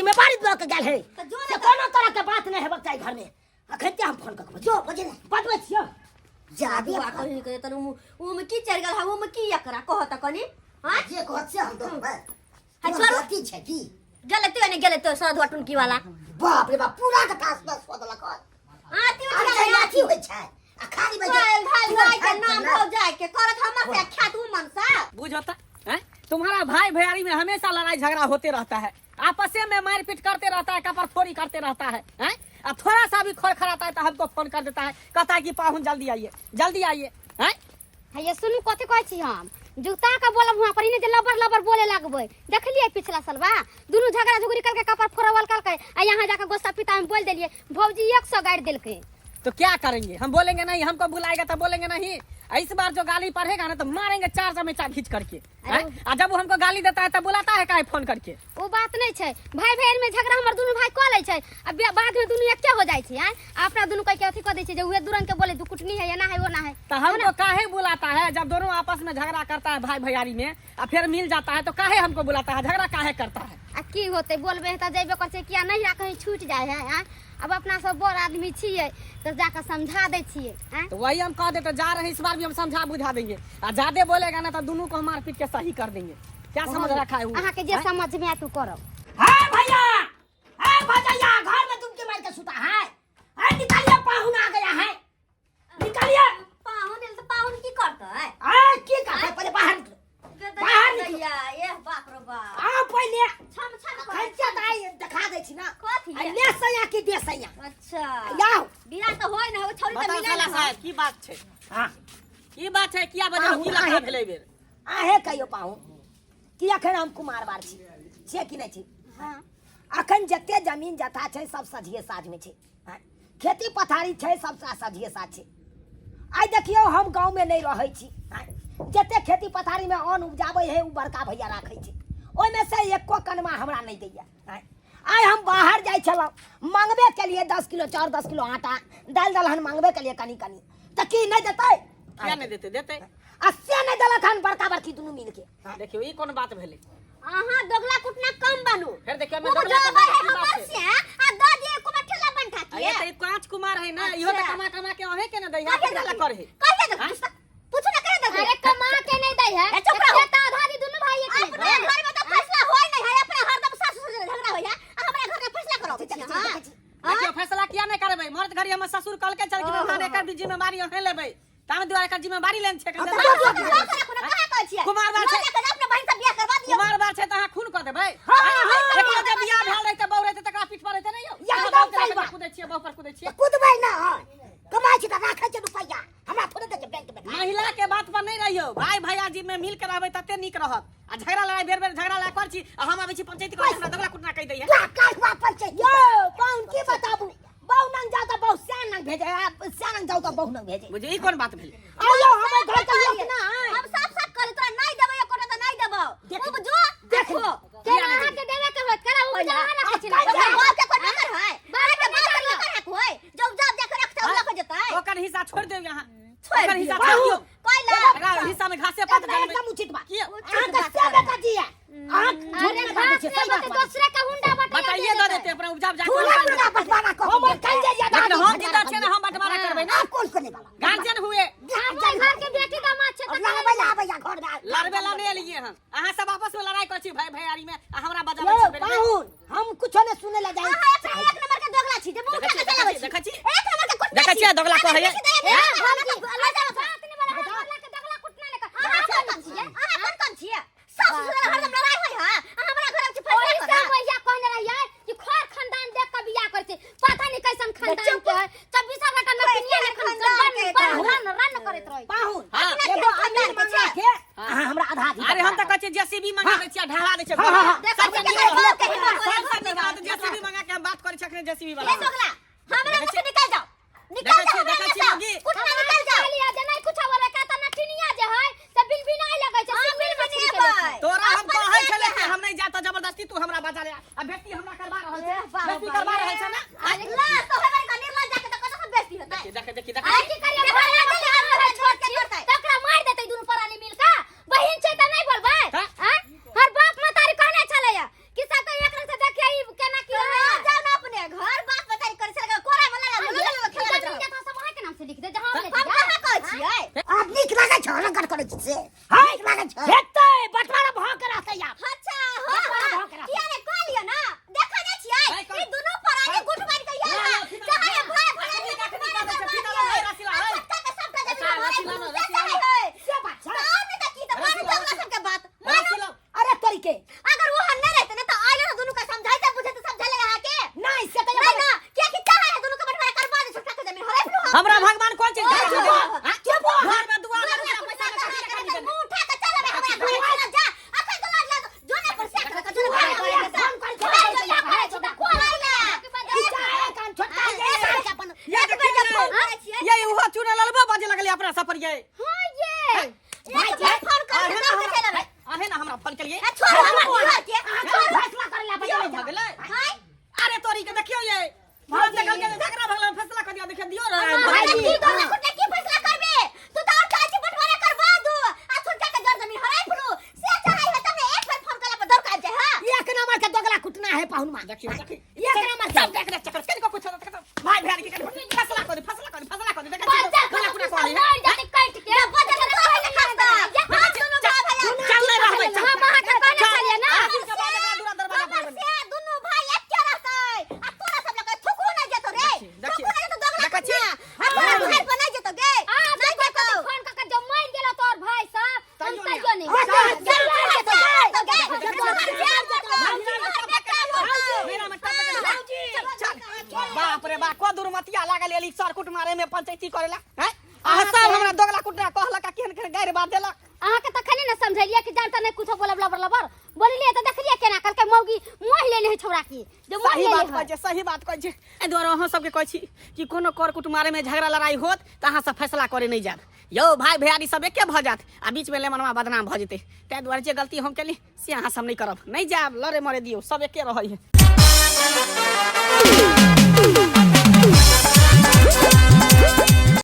जिम्मेवारी दो के गेल है से कोनो तरह के बात नहीं हेबक चाही घर में अखते हम फोन करब जो बजे बतबै छियो जादू कहि के त उ में की चढ़ गेल है, उ में की एकरा कहत कनी हां जे कहत से हम दो हां गलती छै की गलती नहीं गेले तो सर धटुन की वाला बाप रे बाप पूरा के पास बस सोदलक हां ती अथी होय छै आ खाली बजे भाई के नाम हो जाए के करत हमर से ख्यात उ मन सा बुझता है तुम्हारा भाई भैयारी में हमेशा लड़ाई झगड़ा होते रहता है, आपस में मारपीट करते रहता है, कपर फोड़ी करते रहता है हैं? अब थोड़ा सा भी खोल खराता है तो हमको फोन कर देता है, कहता है कि पाहुन जल्दी आइए हैं? ये सुनू कथि कहै छी हम जूता का बोलब वहां पर इने जे लबर लबर बोले लगबै देखलिए पिछला सालवा दुनु झगड़ा झुगड़ी करके कपर फोड़वल करके आ यहां जाकर गोस्ता पिता में बोल देलिए भौजी 100 गाड़ देलके तो क्या करेंगे? हम बोलेंगे नहीं, हमको बुलाएगा तो बोलेंगे नहीं। इस बार जो गाली पढ़ेगा ना तो मारेंगे 4 चमेचा खींच करके। और जब वो हमको गाली देता है तब बुलाता है काहे फोन करके? वो बात नहीं छै भाई बहन में झगड़ा हमर दुनु भाई क लै छै अब बाद में दुनु एके हो जाय छै हैं अपना दुनु कह के अथी क दै छै जे उहे दुरन के बोले तू कुटनी है या ना है वो ना है तो हमको काहे बुलाता है? जब दोनों आपस में झगड़ा करता है भाई भैयारी में और फिर मिल जाता है तो काहे हमको बुलाता है? झगड़ा काहे करता है? आ की होते बोलबे त जेबे कर छै किया नहीं कहीं छूट जाय है हैं? अब अपना सब बड़ आदमी छिए तो जाकर समझा दे छिए हैं? तो वही हम कह दे तो जा रहे हैं, इस बार भी हम समझा बुझा देंगे और ज्यादा बोलेगा ना तो दोनों को मार पीट के सही कर देंगे। क्या समझ रखा है? अहाँ के जे समझ में आ तू करब। हां भैया घर में तुम के मार के सुता है निकालिए पाहुन आ गया है निकालिए पाहुन की करता है की करता है? पहले बाहर निकलो भैया ये बाप रे बाप आ पहले छम छम खर्चा दाई दिखा दे छी ना कथी ले सैया की दे सैया अच्छा याओ बिना तो होय ना हो छोरी त मिले ना साहब की बात है? हां की बात है? किया बजे की लखा भेलै बेर आहे कहियो पाहुन कि अखन हम कुमार बार छी से कि नहीं छी? हां अखन जते जमीन जथा छै सब सजिए साज में छै, खेती पथारी छै सब सजिए साज छै। आई देखियो हम गांव में नहीं रहै छी, जते खेती पथारी में अन्न उपजाबै है उ बड़का भैया राखै छै, ओइ में से एको कनमा हमरा नहीं दैया। आई हम बाहर जाय छलौ मांगबे के लिए 10 किलो चाउर 10 किलो आटा दाल दलहन मांगबे के लिए कनी कनी त की नहीं देतै? क्या नहीं देते? अस्से नहीं देलक हन बड़का बड़की दुनु मिल के। देखियो ई कोन बात भेलै? आहा दोगला कुटना कम बनू फिर देखियो मैं वो दोगला जो है हमर से आ द दिए को ठेला बन ठाकी ये तो पांच कुमार है ना, इहो तो कमा कमा के ओहे के ना दैया के ना कर है। कहे दे पूछ ना करे दे अरे कमा के नहीं दई है चुप रहो त आधा दी दुनु भाई के अपने घर में तो फैसला होय नहीं है, अपने हरदम सास ससुर से झगड़ा होय है हमरा घर में फैसला करो। हां देखियो फैसला किया नहीं करबै? मर्द घरी हमर ससुर कल के चल के थाने कर भी जिम्मेवारी ओहे लेबै तामे दुआरे कर जिम्मेवारी लेन छै। कुमार बार छै अपने बहन से बियाह करवा दियो कुमार बार छै त अहाँ खून क देबै? देखियो जब बियाह भेल रहै त बौ रहै त तकरा पीठ पर रहै नहीं हो एकदम सही बात। कूदै छियै बहु पर कूदै छियै कुदबै ना कमाई छी त राखै छै रुपैया हमरा थोड़े दे छै बैंक में। महिला के बात पर नहीं रहियो, भाई भैया जी में मिल के रहबै तते नीक रहत। आ झगड़ा लड़ाई बेर बेर झगड़ा लड़ाई कर छी आ हम आबै छी पंचायती कर हमरा दोगला कुटना कहि दैया। काश वापस छै यो पाउन की बताबू बहु नंग जाओ त बहु श्यान नंग भेजे श्यान नंग जाओ त बहु नंग भेजे। बुझे ई कोन बात भेलै? आयो हमर घर के लोक ना हम साफ कर तोरा नहीं देबे एको त नहीं देबो अब जो देखो के अहाँ के देवे के होत करा उ जमा रखै छी ना बाप के कोई नजर है बाप के बात नहीं कर कोई जब जब देख रख सब लख जतै ओकर हिस्सा छोड़ देब यहां, छोड़ ओकर हिस्सा दियो। छोड़ दियो। कोई ला अगर हिस्सा में घासे पात डाल में एकदम उचित बात की अहाँ के सेबे का दिया अहाँ अरे घास में तो दूसरे का हुंडा बताइए दे देते अपना उपजा जा पूरा पूरा बटवारा को हमर कल जे ज्यादा लेकिन हम जिंदा छै ना हम बंटवारा करबै ना। कौन करने वाला गार्जियन हुए हमर घर के बेटी दामाद छै और लड़बै ला आबै घर में लड़बे ला नहीं लिए हम, अहाँ सब आपस में लड़ाई कर छी भाई भैयारी में आ हमरा बजा यो छी। पाहुन हम कुछो ने सुने ला जाई एक नंबर के दोगला छी जे मुंह के चलावे छी देखै छी एक नंबर के कुटना देखै छी दोगला कहै है कौन छिए सास ससुर हरदम लड़ाई होय है हमरा घर में फैसला कर भैया कहने रहिए कि खर खानदान देख के बियाह कर छै पता नहीं कैसन खानदान के है 24 घंटा नतिनिया ने खानदान रन करत रही पाहुन हां एगो अमीर मंगा के अहाँ हमरा आधा दी। अरे हम त कहै छी जेसीबी मंगा दै छी ढाला दै छी। जेसीबी मंगा के हम बात करै छी अखने जेसीबी वाला दोगला हमरा मुंह से निकल जाओ निकल जाओ देखै छी मगी कुटना निकल जाओ लिया जे नहीं कुछ बोले कहता नतिनिया जे है से बिल भी नहीं लगे छै बिल भी नहीं है तोरा हम कहै छले कि हम नहीं जाता जबरदस्ती तू हमरा बजा ले आ बेटी हमरा करबा रहल छै बेटी करबा रहल छै ना। अरे ला तो है का निर्मल जाके त कत से बेइज्जती होता है देखि अरे की करिए घर छोड़ के तकरा मार देतै दुनु परानी मिल का बहिन छै त नहीं बोलबै हैं? हर बाप मतारी कहने छले कि सब तो एक रंग से देखिए ई केना हमरा भगवान कौन चीज चुप हो। चुप हो। घर में दुआ में रुपया पैसा का खर्चा कर दे मुंह उठा के चल रे हमरा घर चल जा अपन तो लाज लाग जोने पर से कर जो ये उहो चूना ललबो बाजे लगले अपना सफर ये हां ये फोन कर के चल रे आहे ना हमरा फोन करिए छोड़ हमर घर के फैसला करे ला बजा भगले हाय अरे तोरी के देखियो ये भाग से कल के झगड़ा भगला फैसला कर दिया देख दियो भाई तू दोनों खुद की फैसला करबे तू तो काची बंटवारा करवा दू आ छुटका के जर जमीन हराई फुलू से चढ़ाई है तने एक बार फोन करला पर दौड़ का जाए हां एक नंबर के दोगला कुटना है पाहुन मां देखियो एक नंबर सब देख ले चक्कर किनको कुछ भाई भाई के फैसला कर देख गला पूरा कर ले जाते काट के बजा के कहले खाता हां दोनों भाई भाई चल ले रहबे हां वहां के कहने चलिए ना से दोनों भाई एक के रहतै आ तोरा सब लोग थुकू नहीं जेतो रे थुकू नहीं जेतो दोगला देखा छी अपना भाई बना जेतो गे नहीं जेतो फोन करके जो मार गेला तोर भाई साहब हम तइयो नहीं मेरा बाप रे बाप को दुर्मतिया लागल एली सर कुट मारे में पंचायती करेला हैं आ सब हमरा दोगला कुटना कहला का केन केन गैर बात देला अहाँ के तखनी न समझलिए कि जानता नहीं कुछ बोलब लबर बोलिए तो देखलिए केना कल के मौगी मोह लेने है छौड़ा की जो मोह सही लेने बात है कहै छै सही बात कहै छै ए द्वारा अहाँ सबके कहै छी कि कोनो कर कुट मारे में झगड़ा लड़ाई होत त अहाँ सब फैसला करे नहीं जात यौ भाई भैयारी सब एके भ जात आ बीच में लेमनवा बदनाम भ जेते तै द्वारा जे गलती हम केली से अहाँ सब नहीं करब नहीं जाब लड़े मरे दियो सब एके रहै है